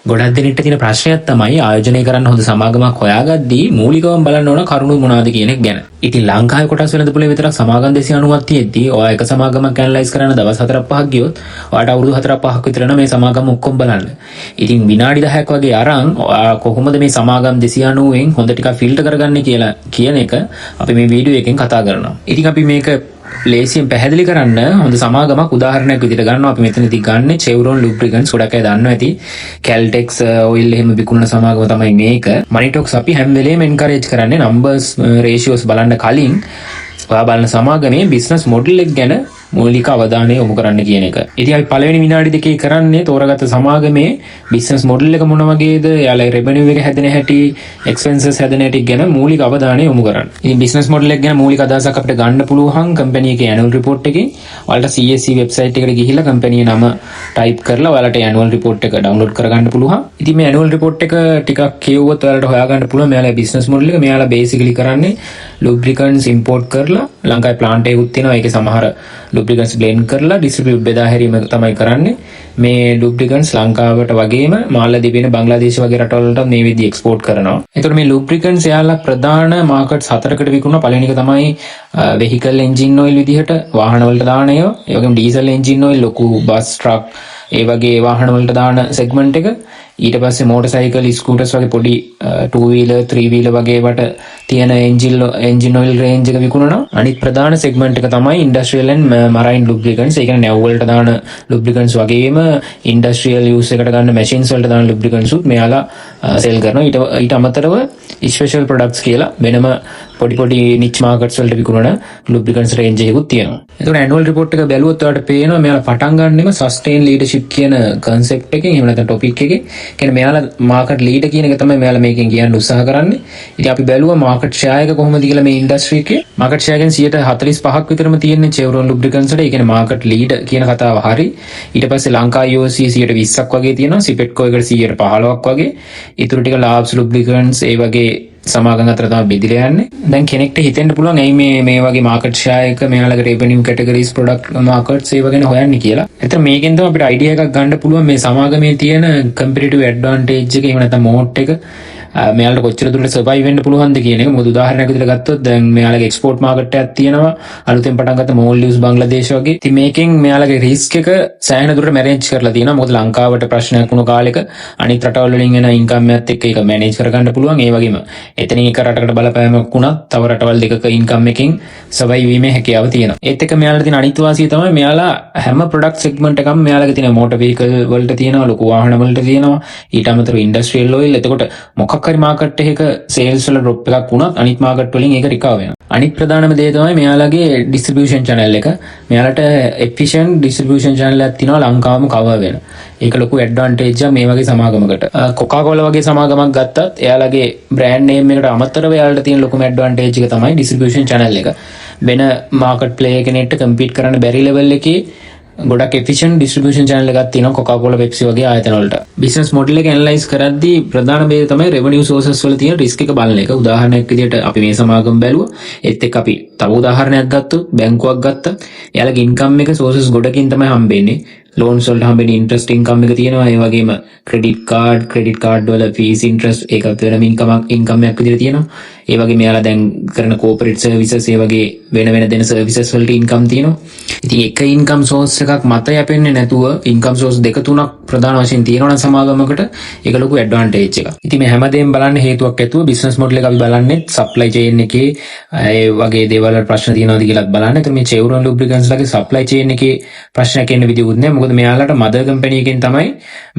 ගොඩක් දෙනෙක්ට තියෙන ප්‍රශ්නයක් තමයි ආයෝජනය කරන්න හොඳ සමාගමක් හොයාගද්දී මූලිකවම බලන්න ඕන කරුණු මොනවද කියන එක ගැන. ඉතින් ලංකාවේ කොටස් වෙළඳපොලේ විතරක් සමාගම් 290ක් තියෙද්දී ඔයා එක සමාගමක් ඇනලයිස් කරන්න දවස් 4-5ක් ගියොත් ඔයාට අවුරුදු 4-5ක් විතර යන මේ සමාගම් ඔක්කොම බලන්න. ඉතින් විනාඩි 10ක් වගේ අරන් ඔයා කොහොමද මේ සමාගම් 290න් හොඳ ටිකක් ෆිල්ටර් කරගන්නේ කියලා කියන එක අපි මේ වීඩියෝ එකෙන් කතා කරනවා. ඉතින් අපි මේක ලේසියෙන් පැහැදිලි කරන්න හොඳ සමාගමක් උදාහරණයක් විදිහට ගන්නවා. අපි මෙතනදී ගන්න Chevron Lubricants. ගොඩක් අය දන්නවා ඇති Caltex oil එහෙම විකුණන සමාගම තමයි මේක. Monitox අපි හැම වෙලේම encourage කරන්නේ numbers ratios බලන්න කලින් ඔයා බලන සමාගමේ business model එක ගැන මූලික අවධානය යොමු කරන්න කියන එක. ඉතින් අපි පළවෙනි විනාඩි දෙකේ කරන්නේ තෝරාගත්ත සමාගමේ business model එක මොන වගේද, එයාලා revenue එක හැදෙන හැටි, expenses හැදෙන හැටි ගැන මූලික අවධානය යොමු කරන්න. ඉතින් business model එක ගැන මූලික අදහසක් අපිට ගන්න පුළුවන් company එකේ annual report එකෙන්. ඔයාලට CSE website එකට ගිහිල්ලා company නම type කරලා ඔයාලට annual report එක download කරගන්න පුළුවන්. ඉතින් මේ annual report එක ටිකක් කියවුවොත් ඔයාලට හොයාගන්න පුළුවන් මෙයාලා business model එක. මෙයාලා basically කරන්නේ lubricants import කරලා ලංකාවේ plant එකකුත් තියෙනවා. ඒකේ සමහර lubricants blend කරලා distribute බෙදා හැරීම තමයි කරන්නේ. මේ lubricants ලංකාවට වගේම මාලදීව වෙන බංග්ලාදේශ වගේ රටවලට මේ විදිහට export කරනවා. එතකොට මේ lubricants යාලා ප්‍රධාන markets 4කට විකුණන. පළවෙනි එක තමයි vehicle engine oil විදිහට වාහන වලට දාන ඒවා. ඒ වගේම diesel engine oil ලොකු bus truck ඒ වගේ වාහන වලට දාන segment එක. ඊට පස්සේ motorcycle scooters වගේ පොඩි 2 wheeler 3 wheeler වගේ වට තියෙන engine oil range එක විකුණනවා. අනිත් ප්‍රධාන segment එක තමයි industrial and marine lubricants. ඒ කියන්නේ නැව් වලට දාන lubricants වගේම industrial use එකට ගන්න machines වලට දාන lubricants උත් මෙයාලා sell කරනවා. ඊට අමතරව special products කියලා වෙනම පොඩි niche markets වලට විකුණන lubricants range එකකුත් තියෙනවා. එතකොට annual report එක බැලුවොත් ඔයාලට පේනවා මෙයාලා පටන් ගන්නෙම sustain leadership කියන concept එකෙන්. එහෙම නැත්නම් topic එකේ. කියන්නේ මෙයාලා market leader කියන එක තමයි මෙයාලා මේකෙන් කියන්න උත්සාහ කරන්නේ. ඉතින් අපි බැලුවා market share එක කොහොමද කියලා මේ industry එකේ. market share එකෙන් 45%ක් විතරම තියෙන්නේ Chevron Lubricants වල. ඒ කියන්නේ market leader කියන කතාව හරි. ඊට පස්සේ ලංකා IOC 120ක් වගේ තියෙනවා. Sipetco එකට 115ක් වගේ. ඊටු ටික Labs Lubricants ඒ වගේ සමාගම් අතර තමයි බෙදලා යන්නේ. දැන් කෙනෙක්ට හිතෙන්න පුළුවන් ඇයි මේ වගේ market share එක මෙයාලගේ revenue categories product markets ඒව ගැන හොයන්නේ කියලා. එතන මේකෙන් තමයි අපිට idea එකක් ගන්න පුළුවන් මේ සමාගමේ තියෙන competitive advantage එක එහෙම නැත්නම් moat එක මෙයාලට කොච්චර දුරට survive වෙන්න පුළුවන්ද කියන එක. මොකද උදාහරණයක් විදිහට ගත්තොත් දැන් මෙයාලගේ export market එකක් තියෙනවා. අලුතෙන් පටන් ගත්ත Maldives බංග්ලාදේශ වගේ. ඉතින් මේකෙන් මෙයාලගේ risk එක සෑහෙන දුරට manage කරලා තියෙනවා. මොකද ලංකාවට ප්‍රශ්නයක් වුණ කාලෙක අනිත් රටවල් වලින් එන income එකත් එක්ක ඒක manage කරගන්න පුළුවන්. ඒ වගේම එතනින් එක රටකට බලපෑමක් වුණත් තව රටවල් දෙකක income එකකින් survive වීමේ හැකියාව තියෙනවා. ඒත් එක්ක මෙයාලට තියෙන අනිත් වාසිය තමයි මෙයාලා හැම product segment එකම මෙයාලගේ තියෙන motor vehicle වලට තියෙනවා, ලොකු වාහන වලට තියෙනවා, ඊට අමතරව industrial oil. එතකොට මොකක් හරි market එකක sales වල drop එකක් වුණත් අනිත් market වලින් ඒක recover වෙනවා. අනිත් ප්‍රධානම දේ තමයි මෙයාලගේ distribution channel එක. මෙයාලට efficient distribution channel එකක් තියෙනවා ලංකාවම cover වෙන. ඒක ලොකු advantage එක මේ වගේ සමාගමකට. Coca-Cola වගේ සමාගමක් ගත්තත් එයාලගේ brand name එකට අමතරව එයාලට තියෙන ලොකුම advantage එක තමයි distribution channel එක. වෙන market player කෙනෙක්ට compete කරන්න බැරි level එකේ ගොඩක් efficient distribution channel එකක් තියෙනවා Coca-Cola Pepsi වගේ ආයතන වලට. business model එක analyze කරද්දී ප්‍රධාන බේද තමයි revenue sources වල තියෙන risk එක බලන එක. උදාහරණයක් විදිහට අපි මේ සමාගම බැලුවා. ඒත් එක්ක අපි තව උදාහරණයක් ගත්තොත් බැංකුවක් ගත්තා. එයාලගේ income එක sources ගොඩකින් තමයි හම්බෙන්නේ. loans වලට හම්බෙන interest income එක තියෙනවා. ඒ වගේම credit card වල fees interest ඒකත් වෙනම income එකක් විදිහට තියෙනවා. ඒ වගේම එයාලා දැන් කරන corporate services ඒ වගේ වෙන දෙන services වලට income තියෙනවා. ඉතින් එක income source එකක් මත යැපෙන්නේ නැතුව income source දෙක තුනක් ප්‍රධාන වශයෙන් තියෙනවා නම් සමාගමකට ඒක ලොකු advantage එකක්. ඉතින් මේ හැමදේම බලන්න හේතුවක් ඇතුව business model එක අපි බලන්නේ supply chain එකේ ඒ වගේ දේවල් වල ප්‍රශ්න තියෙනවද කියලාත් බලන්න. ඒතර මේ Chevron Lubricants ලගේ supply chain එකේ ප්‍රශ්නයක් එන්න විදිහකුත් නැහැ. මොකද මෙයාලට mother company එකෙන් තමයි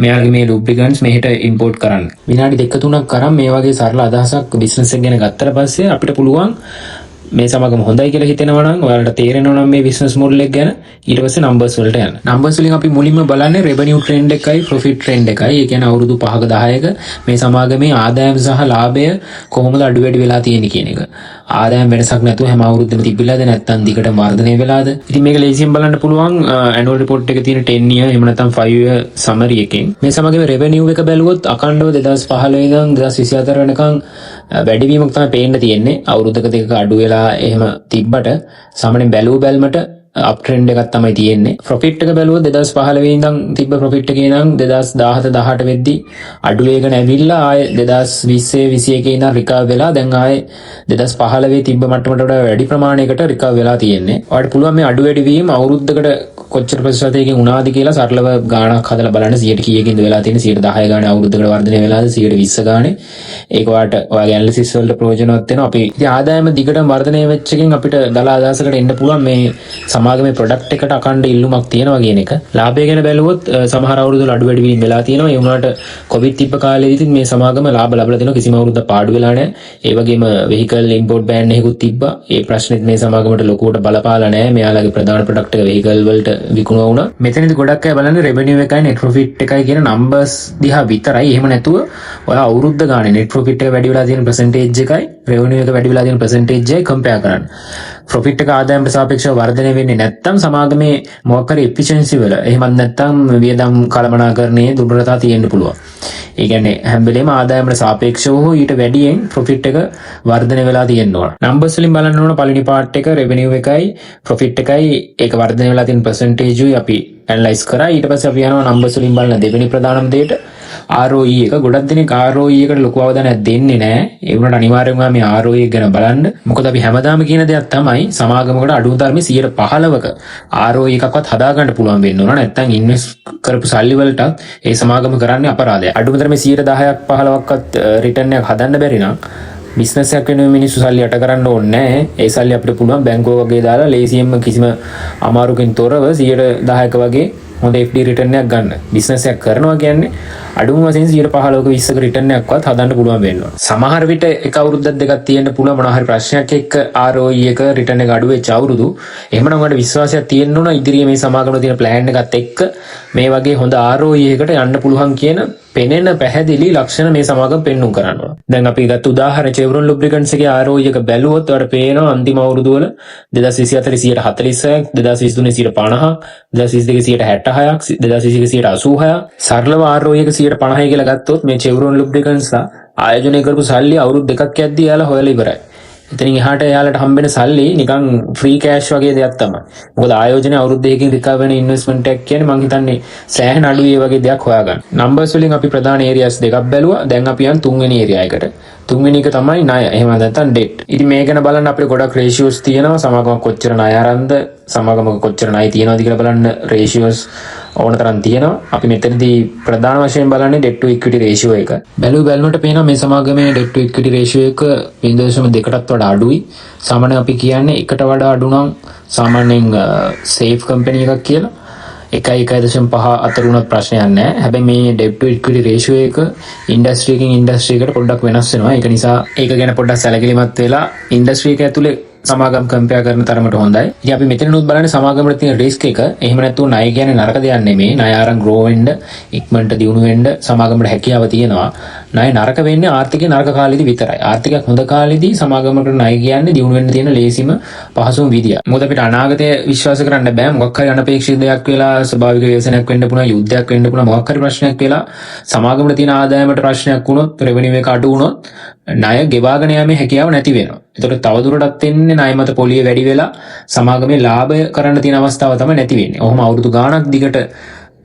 මෙයාලගේ මේ lubricants මෙහෙට import කරන්නේ. විනාඩි 2-3ක් කරන් මේ වගේ සරල අදහසක් business එක ගැන ගත්තට පස්සේ අපිට පුළුවන් මේ සමාගම හොඳයි කියලා හිතෙනවා නම් ඔයාලට තේරෙනවා නම් මේ business model එක ගැන ඊට පස්සේ numbers වලට යන්න. numbers වලින් අපි මුලින්ම බලන්නේ revenue trend එකයි profit trend එකයි. ඒ කියන්නේ අවුරුදු 5ක 10ක මේ සමාගමේ ආදායම සහ ලාභය කොහොමද අඩු වැඩි වෙලා තියෙන්නේ කියන එක. ආදායම් වෙනසක් නැතුව හැම අවුරුද්දෙම තිබිලාද නැත්නම් දිගට වර්ධනය වෙලාද? ඉතින් මේක ලේසියෙන් බලන්න පුළුවන් annual report එකේ තියෙන 10 year එහෙම නැත්නම් 5 year summary එකෙන්. මේ සමාගමේ revenue එක බැලුවොත් අකණ්ඩව 2015 ඉඳන් 2024 වෙනකන් වැඩිවීමක් තමයි පේන්න තියෙන්නේ. අවුරුද්දක දෙකක අඩු වෙලා එහෙම තිබ්බට සාමාන්‍යයෙන් බැලුව බැලමට අප් ට්‍රෙන්ඩ් එකක් තමයි තියෙන්නේ. ප්‍රොෆිට් එක බැලුවොත් 2015 ඉඳන් තිබ්බ ප්‍රොෆිට් එකේ ඉඳන් 2017 18 වෙද්දි අඩු වේගන ඇවිල්ලා ආයේ 2020 21 ඉඳන් රිකවර් වෙලා දැන් ආයේ 2015 තිබ්බ මට්ටමට වඩා වැඩි ප්‍රමාණයකට රිකවර් වෙලා තියෙන්නේ. ඔයාලට පුළුවන් මේ අඩු වැඩි වීම අවුරුද්දකට කොච්චර ප්‍රතිශතයකින් වුණාද කියලා සරලව ගාණක් හදලා බලන්න 100ට කීයකින්ද වෙලා තියෙන්නේ 110 ගාණේ අවුරුද්දකට වර්ධනය වෙලාද 120 ගාණේ ඒක ඔයාලට ඔයාගේ ඇනලිසිස් වලට ප්‍රයෝජනවත් වෙනවා. අපි ඉතින් ආදායම දිගටම වර්ධනය වෙච්ච එකෙන් අපිට දල අදහසකට එන්න පුළුවන් මේ සමාගමේ ප්‍රොඩක්ට් එකට අකණ්ඩ ඉල්ලුමක් තියෙනවා කියන එක. ලාභය ගැන බැලුවොත් සමහර අවුරුදු වල අඩු වැඩි වීම වෙලා තියෙනවා. ඒ වුණාට කොවිඩ් තිබ්බ කාලේදීත් මේ සමාගම ලාභ ලබලා දෙනවා. කිසිම අවුරුද්දක් පාඩු වෙලා නැහැ. ඒ වගේම වෙහිකල් ඉම්පෝර්ට් බෑන් එකකුත් තිබ්බා. ඒ ප්‍රශ්නෙත් මේ සමාගමට ලොකුවට බලපාලා නැහැ. මෙයාලගේ ප්‍රධාන ප්‍රොඩක්ට් එක වෙහිකල් වලට විකුණුවා වුණා. මෙතනදි ගොඩක් අය බලන්නේ රෙවෙනියු එකයි net profit එකයි කියන numbers දිහා විතරයි. එහෙම නැතුව ඔයා අවුරුද්ද ගානේ net profit එක වැඩි වෙලා තියෙන percentage එකයි revenue එක වැඩි වෙලා තියෙන percentage එකයි compare කරන්න. profit එක ආදායමට සාපේක්ෂව වර්ධනය වෙන්නේ නැත්නම් සමාගමේ මොකක් හරි efficiency වල එහෙමත් නැත්නම් වියදම් කළමනාකරණයේ දුර්වලතා තියෙන්න පුළුවන්. ඒ කියන්නේ හැම වෙලේම ආදායමට සාපේක්ෂව හෝ ඊට වැඩියෙන් profit එක වර්ධනය වෙලා තියෙන්න ඕන. numbers වලින් බලන්න ඕන පළවෙනි part එක revenue එකයි profit එකයි ඒක වර්ධනය වෙලා තියෙන percentage උයි අපි ඇනලයිස් කරා. ඊට පස්සේ අපි යනවා numbers වලින් බලන දෙවෙනි ප්‍රධානම දෙයට ROE එක. ගොඩක් දෙනෙක් ROE එකට ලොකු අවධානයක් දෙන්නේ නැහැ. ඒ වුණාට අනිවාර්යෙන්ම මේ ROE එක ගැන බලන්න. මොකද අපි හැමදාම කියන දෙයක් තමයි සමාගමකට අඩු තරමේ 15%ක ROE එකක්වත් හදාගන්න පුළුවන් වෙන්න ඕන. නැත්නම් ඉන්වෙස්ට් කරපු සල්ලි වලටත් ඒ සමාගම කරන්නේ අපරාධයක්. අඩුම තරමේ 10%ක් 15%ක්වත් රිටර්න් එකක් හදන්න බැරි නම් බිස්නස් එකක් වෙනුවෙන් මිනිස්සු සල්ලි යට කරන්න ඕනේ නැහැ. ඒ සල්ලි අපිට පුළුවන් බැංකුව වගේ දාලා ලේසියෙන්ම කිසිම අමාරුකින් තොරව 10%ක වගේ හොඳ FD රිටර්න් එකක් ගන්න. බිස්නස් එකක් කරනවා කියන්නේ අඩුම වශයෙන් 15%ක 20%ක රිටර්න් එකක්වත් හදන්න පුළුවන් වෙනවා. සමහර විට එක අවුරුද්දක් දෙකක් තියෙන්න පුළුවන් මොනවා හරි ප්‍රශ්නයක් එක්ක ROE එක රිටර්න් එක අඩු වෙච්ච අවුරුදු. එහෙමනම් ඔයාලට විශ්වාසයක් තියෙන්න ඕන ඉදිරියේ මේ සමාගමේ තියෙන ප්ලෑන් එකත් එක්ක මේ වගේ හොඳ ROE එකට යන්න පුළුවන් කියන පෙනෙන පැහැදිලි ලක්ෂණ මේ සමාගම පෙන්වුම් කරනවා. දැන් අපි ගත්ත උදාහරණ Chevron Lubricants එකේ ROE එක බැලුවොත් ඔයාලට පේනවා අන්තිම අවුරුදු වල 2024 146ක් 2023 150ක් 2022 166ක් 2021 186ක් සරලව ROE එක 150යි කියලා ගත්තොත් මේ Chevron Lubricants ලා ආයෝජනය කරපු සල්ලි අවුරුදු දෙකක් යද්දී යාලා හොයලා ඉවරයි. එතනින් එහාට එයාලට හම්බෙන සල්ලි නිකන් ෆ්‍රී කෑෂ් වගේ දෙයක් තමයි. මොකද ආයෝජනය අවුරුදු දෙකකින් රිකවර් වෙන ඉන්වෙස්ට්මන්ට් එකක් කියන්නේ මම හිතන්නේ සෑහෙන අඩුයි ඒ වගේ දෙයක් හොයාගන්න. නම්බර්ස් වලින් අපි ප්‍රධාන ඒරියාස් දෙකක් බැලුවා. දැන් අපි යන් තුන්වෙනි ඒරියා එකට. තුන්වෙනි එක තමයි ණය. එහෙම නැත්නම් ඩෙට්. ඉතින් මේ ගැන බලන්න අපිට ගොඩක් රේෂියෝස් තියෙනවා. සමාගමක් කොච්චර ණය අරන්ද, සමාගමක කොච්චර ණය තියෙනවද කියලා බලන්න රේෂියෝස් ඕන තරම් තියෙනවා. අපි මෙතනදී ප්‍රධාන වශයෙන් බලන්නේ debt to equity ratio එක. බැලුමට පේනවා මේ සමාගමේ debt to equity ratio එක 0.2කටත් වඩා අඩුයි. සාමාන්‍යයෙන් අපි කියන්නේ එකට වඩා අඩු නම් සාමාන්‍යයෙන් safe company එකක් කියලා. 1.5 අතර උනත් ප්‍රශ්නයක් නැහැ. හැබැයි මේ debt to equity ratio එක industry එකකින් industry එකට පොඩ්ඩක් වෙනස් වෙනවා. ඒක නිසා ඒක ගැන පොඩ්ඩක් සැලකිලිමත් වෙලා industry එක ඇතුලේ සමාගම් කම්පෙයාර් කරන තරමට හොඳයි. ඉතින් අපි මෙතනනුත් බලන්නේ සමාගමට තියෙන රිස්ක් එක. එහෙම නැත්නම් ණය කියන්නේ නරක දෙයක් නෙමෙයි. ණය අරන් grow වෙන්න, ඉක්මනට දියුණු වෙන්න සමාගමට හැකියාව තියෙනවා. ණය නරක වෙන්නේ ආර්ථිකේ නරක කාලෙදි විතරයි. ආර්ථිකයක් හොඳ කාලෙදි සමාගමකට ණය කියන්නේ දියුණු වෙන්න තියෙන ලේසිම පහසුම විදිය. මොකද අපිට අනාගතය විශ්වාස කරන්න බෑ. මොකක් හරි අනපේක්ෂිත දෙයක් වෙලා ස්වභාවික ව්‍යසනයක් වෙන්න පුළුවන්, යුද්ධයක් වෙන්න පුළුවන්, මොකක් හරි ප්‍රශ්නයක් වෙලා සමාගමට තියෙන ආදායමට ප්‍රශ්නයක් වුණොත්, රෙවෙනියු එක අඩු වුණොත් ණය ගෙවාගෙන යෑමේ හැකියාව නැති වෙනවා. ඒතකොට තවදුරටත් එන්නේ ණය මත පොලිය වැඩි වෙලා සමාගමේ ලාභය කරන්න තියෙන අවස්ථාව තමයි නැති වෙන්නේ. ඔහොම අවුරුදු ගාණක් දිගට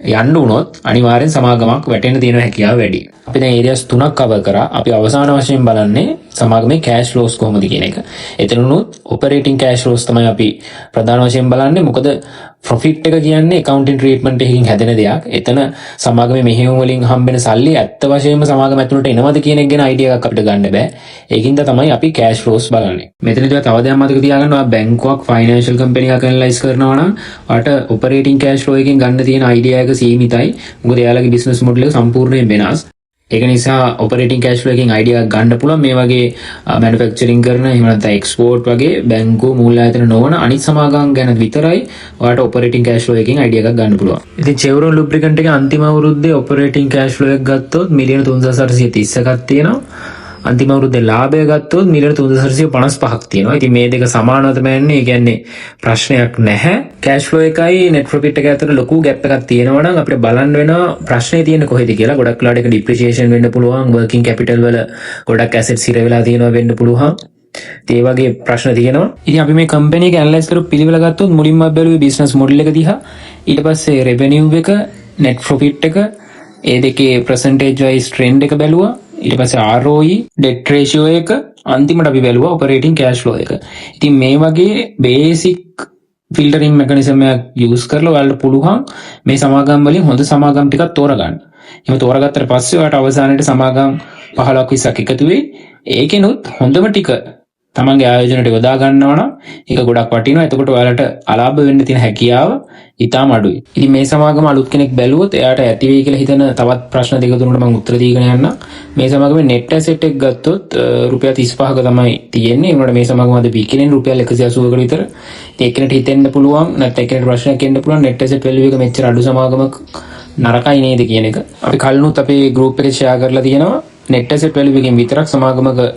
යන්න වුණොත් අනිවාර්යෙන් සමාගමක් වැටෙන්න තියෙන හැකියාව වැඩි. අපි දැන් ඒරියාස් 3ක් කවර් කරා. අපි අවසාන වශයෙන් බලන්නේ සමාගමේ cash flows කොහොමද කියන එක. එතනනොත් operating cash flows තමයි අපි ප්‍රධාන වශයෙන් බලන්නේ. මොකද profit එක කියන්නේ accounting treatment එකකින් හැදෙන දෙයක්. එතන සමාගමේ මෙහෙයුම් වලින් හම්බෙන සල්ලි ඇත්ත වශයෙන්ම සමාගම ඇතුළට එනවද කියන එක ගැන idea එකක් අපිට ගන්න බෑ. ඒකින්ද තමයි අපි cash flows බලන්නේ. මෙතනදී තව දෙයක් මතක තියාගන්න ඔයා බැංකුවක් financial company එකක් analyze කරනවා නම් ඔයාට operating cash flow එකෙන් ගන්න තියෙන idea එක සීමිතයි. මොකද එයාලගේ business model එක සම්පූර්ණයෙන් වෙනස්. ඒක නිසා operating cash flow එකෙන් idea එකක් ගන්න පුළුවන් මේ වගේ manufacturing කරන එහෙම නැත්නම් export වගේ බැංකුව මූල්‍යායතන නොවන අනිත් සමාගම් ගැන විතරයි ඔයාලට operating cash flow එකෙන් idea එකක් ගන්න පුළුවන්. ඉතින් Chevron Lubricant එකේ අන්තිම අවුරුද්දේ operating cash flow එක ගත්තොත් මිලියන 3831ක් තියෙනවා. අන්තිම අවුරුද්දේ ලාභය ගත්තොත් මිලියන 3455ක් තියෙනවා. ඉතින් මේ දෙක සමානව තමයි යන්නේ. ඒ කියන්නේ ප්‍රශ්නයක් නැහැ. cash flow එකයි net profit එක අතර ලොකු gap එකක් තියෙනවා නම් අපිට බලන්න වෙනවා ප්‍රශ්නේ තියෙන්නේ කොහෙද කියලා. ගොඩක් වෙලාවට ඒක depreciation වෙන්න පුළුවන්, working capital වල ගොඩක් assets හිර වෙලා තියෙනවා වෙන්න පුළුවන්. ඒ වගේ ප්‍රශ්න තියෙනවා. ඉතින් අපි මේ කම්පැනි එක ඇනලයිස් කරපු පිළිවෙල ගත්තොත් මුලින්ම බැලුවේ බිස්නස් මොඩල් එක දිහා. ඊට පස්සේ රෙවෙනියු එක, net profit එක, ඒ දෙකේ percentage wise trend එක බැලුවා. ඊට පස්සේ ROE, debt ratio එක, අන්තිමට අපි බැලුවා operating cash flow එක. ඉතින් මේ වගේ basic filtering mechanism එකක් use කරලා ඔයාලට පුළුවන් මේ සමාගම් වලින් හොඳ සමාගම් ටිකක් තෝරගන්න. එහෙම තෝරගත්තට පස්සේ ඔයාලට අවසානයේට සමාගම් 15ක් 20ක් එකතු වෙයි. ඒකෙනුත් හොඳම ටික තමන්ගේ ආයෝජනයට යොදා ගන්නවා නම් ඒක ගොඩක් වටිනවා. එතකොට ඔයාලට අලාභ වෙන්න තියෙන හැකියාව ඉතාම අඩුයි. ඉතින් මේ සමාගම අලුත් කෙනෙක් බැලුවොත් එයාට ඇති වෙයි කියලා හිතන තවත් ප්‍රශ්න දෙක තුනකට මම උත්තර දීගෙන යන්න. මේ සමාගමේ net asset එක ගත්තොත් රුපියල් 35ක තමයි තියෙන්නේ. ඒ වුණාට මේ සමාගම අද විකිනේ රුපියල් 180කට විතර. ඉතින් එක්කෙනෙක් හිතෙන්න පුළුවන් නැත්නම් එක්කෙනෙක් ප්‍රශ්නයක් එන්න පුළුවන් net asset value එක මෙච්චර අඩු සමාගමක් නරකයි නේද කියන එක. අපි කලිනුත් අපේ group එකේ share කරලා තියෙනවා. net asset value එකෙන් විතරක් සමාගමක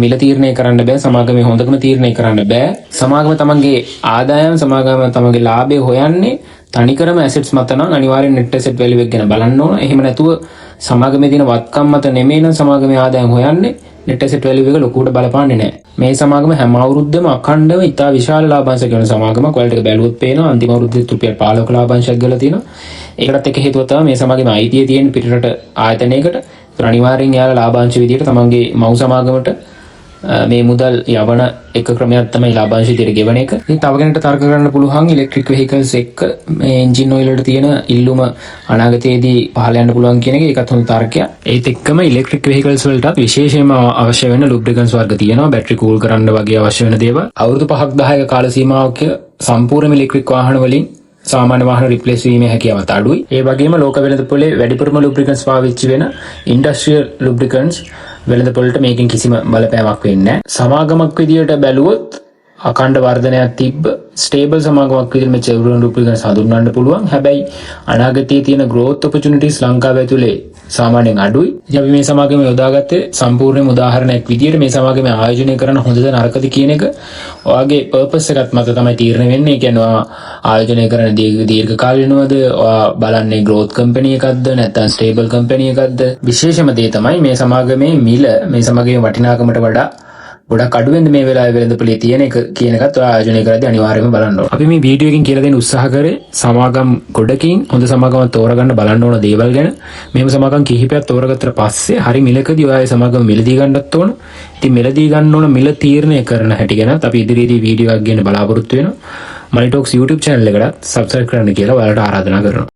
මිල තීරණය කරන්න බෑ. සමාගමේ හොඳකම තීරණය කරන්න බෑ. සමාගම තමන්ගේ ආදායම්, සමාගම තමන්ගේ ලාභය හොයන්නේ තනිකරම assets මත නම් අනිවාර්යෙන් net asset value එක ගැන බලන්න ඕන. එහෙම නැතුව සමාගමේ තියෙන වත්කම් මත නෙමෙයි නම් සමාගමේ ආදායම් හොයන්නේ net asset value එක ලොකුවට බලපාන්නේ නැහැ. මේ සමාගම හැම අවුරුද්දම අඛණ්ඩව ඉතා විශාල ලාභාංශ ගෙන සමාගමක්. ඔයාලට ඒක බැලුවොත් පේනවා අන්තිම අවුරුද්දේ රුපියල් 15ක ලාභාංශයක් ගලා තියෙනවා. ඒකටත් එක හේතුව තමයි මේ සමාගමේ අයිතිය තියෙන පිටරට ආයතනයකට. ඒත් අනිවාර්යෙන් යාලා ලාභාංශ විදියට තමන්ගේ මව් සමාගමට මේ මුදල් යවන එක ක්‍රමයක් තමයි ලාභාංශ විදියට ගෙවන එක. ඉතින් තව කෙනෙක්ට තර්ක කරන්න පුළුවන් ඉලෙක්ට්‍රික් වෙහිකල්ස් එක්ක මේ එන්ජින් ඔයිල් වලට තියෙන ඉල්ලුම අනාගතයේදී පහළ යන්න පුළුවන් කියන එක ඒකත් හොඳ තර්කයක්. ඒත් එක්කම ඉලෙක්ට්‍රික් වෙහිකල්ස් වලටත් විශේෂයෙන්ම අවශ්‍ය වෙන ලුබ්‍රිකන්ට්ස් වර්ග තියෙනවා. බැටරි කූල් කරන්න වගේ අවශ්‍ය වෙන දේවල්. අවුරුදු 5ක් 10ක කාල සීමාවක සම්පූර්ණ ඉලෙක්ට්‍රික් වාහන වලින් සාමාන්‍ය වාහන රිප්ලේස් වීමේ හැකියාව අඩුයි. ඒ වගේම ලෝක වෙළඳපොලේ වැඩිපුරම ලුබ්‍රිකන්ට්ස් පාවිච්චි වෙන ඉන්ඩස්ට්‍රියල් ලුබ්‍රිකන්ට්ස් වෙළඳපොළට මේකෙන් කිසිම බලපෑමක් වෙන්නේ නැහැ. සමාගමක් විදියට බැලුවොත් අඛණ්ඩ වර්ධනයක් තිබ්බ ස්ටේබල් සමාගමක් විදිහට මේ චෙව්රොන් ලුබ්‍රිකන්ට්ස් හඳුන්වන්න පුළුවන්. හැබැයි අනාගතයේ තියෙන growth opportunities ලංකාව ඇතුලේ සාමාන්‍යයෙන් අඩුයි. ඉතින් අපි මේ සමාගම යොදාගත්තේ සම්පූර්ණම උදාහරණයක් විදියට මේ සමාගම ආයෝජනය කරන හොඳද නරකද කියන එක ඔයාගේ purpose එකත් මත තමයි තීරණය වෙන්නේ. ඒ කියන්නේ ආයෝජනය කරන දීර්ඝ කාලිනවද, ඔයා බලන්නේ growth company එකක්ද නැත්නම් stable company එකක්ද. විශේෂම දේ තමයි මේ සමාගමේ මිල මේ සමාගමේ වටිනාකමට වඩා ගොඩක් අඩු වෙන මේ වෙලාවේ වෙළඳපොලේ තියෙන එක කියන එකත් ඔයා ආයෝජනය කරද්දී අනිවාර්යයෙන්ම බලන්න ඕන. අපි මේ වීඩියෝ එකකින් කියලා දෙන්න උත්සාහ කරේ සමාගම් ගොඩකින් හොඳ සමාගමක් තෝරගන්න බලන්න ඕන දේවල් ගැන. මේව සමාගම් කිහිපයක් තෝරගත්තට පස්සේ හරි මිලකදී ඔයා ඒ සමාගම මිලදී ගන්නත් ඕන. ඉතින් මිලදී ගන්න ඕන මිල තීරණය කරන හැටි ගැනත් අපි ඉදිරියේදී වීඩියෝ එකක් ගන්න බලාපොරොත්තු වෙනවා. Money Talks YouTube channel එකට subscribe කරන්න කියලා ඔයාලට ආරාධනා කරනවා.